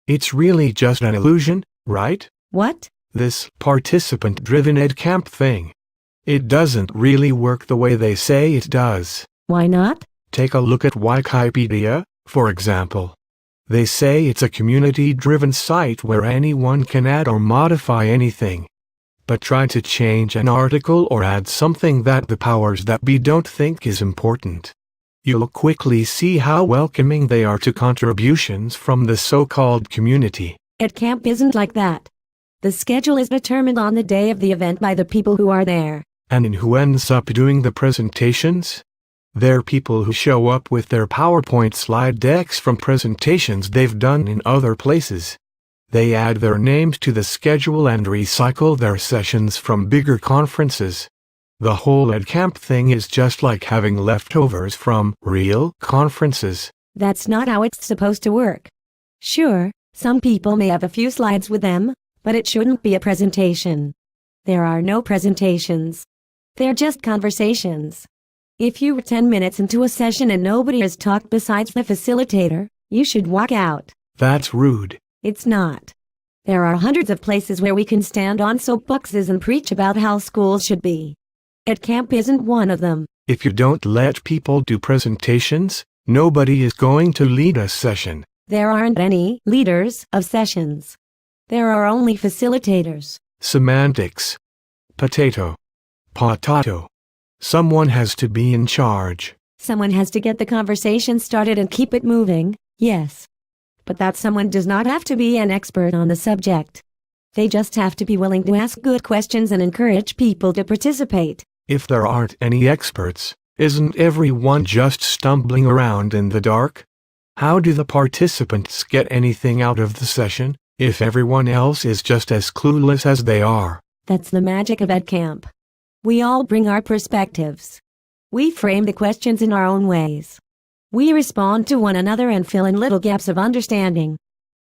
It's really just an illusion, right? What? This participant-driven EdCamp thing. It doesn't really work the way they say it does. Why not? Take a look at Wikipedia, for example. They say it's a community-driven site where anyone can add or modify anything. But try to change an article or add something that the powers that be don't think is important. You'll quickly see how welcoming they are to contributions from the so-called community. EdCamp isn't like that. The schedule is determined on the day of the event by the people who are there. And who ends up doing the presentations? They're people who show up with their PowerPoint slide decks from presentations they've done in other places. They add their names to the schedule and recycle their sessions from bigger conferences. The whole EdCamp thing is just like having leftovers from real conferences. That's not how it's supposed to work. Sure, some people may have a few slides with them, but it shouldn't be a presentation. There are no presentations. They're just conversations. If you were 10 minutes into a session and nobody has talked besides the facilitator, you should walk out. That's rude. It's not. There are hundreds of places where we can stand on soapboxes and preach about how schools should be. EdCamp isn't one of them. If you don't let people do presentations, nobody is going to lead a session. There aren't any leaders of sessions. There are only facilitators. Semantics. Potato. Someone has to be in charge. Someone has to get the conversation started and keep it moving, yes. But that someone does not have to be an expert on the subject. They just have to be willing to ask good questions and encourage people to participate. If there aren't any experts, isn't everyone just stumbling around in the dark? How do the participants get anything out of the session, if everyone else is just as clueless as they are? That's the magic of EdCamp. We all bring our perspectives. We frame the questions in our own ways. We respond to one another and fill in little gaps of understanding.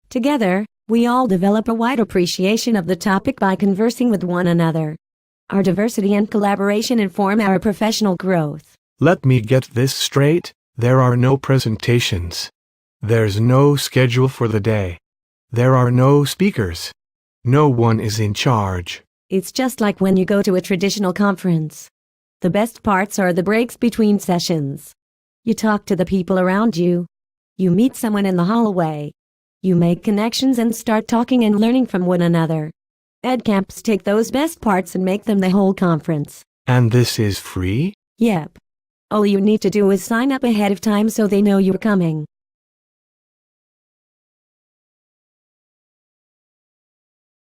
Together, we all develop a wide appreciation of the topic by conversing with one another. Our diversity and collaboration inform our professional growth. Let me get this straight, there are no presentations. There's no schedule for the day. There are no speakers. No one is in charge. It's just like when you go to a traditional conference. The best parts are the breaks between sessions. You talk to the people around you. You meet someone in the hallway. You make connections and start talking and learning from one another. EdCamps take those best parts and make them the whole conference. And this is free? Yep. All you need to do is sign up ahead of time so they know you're coming.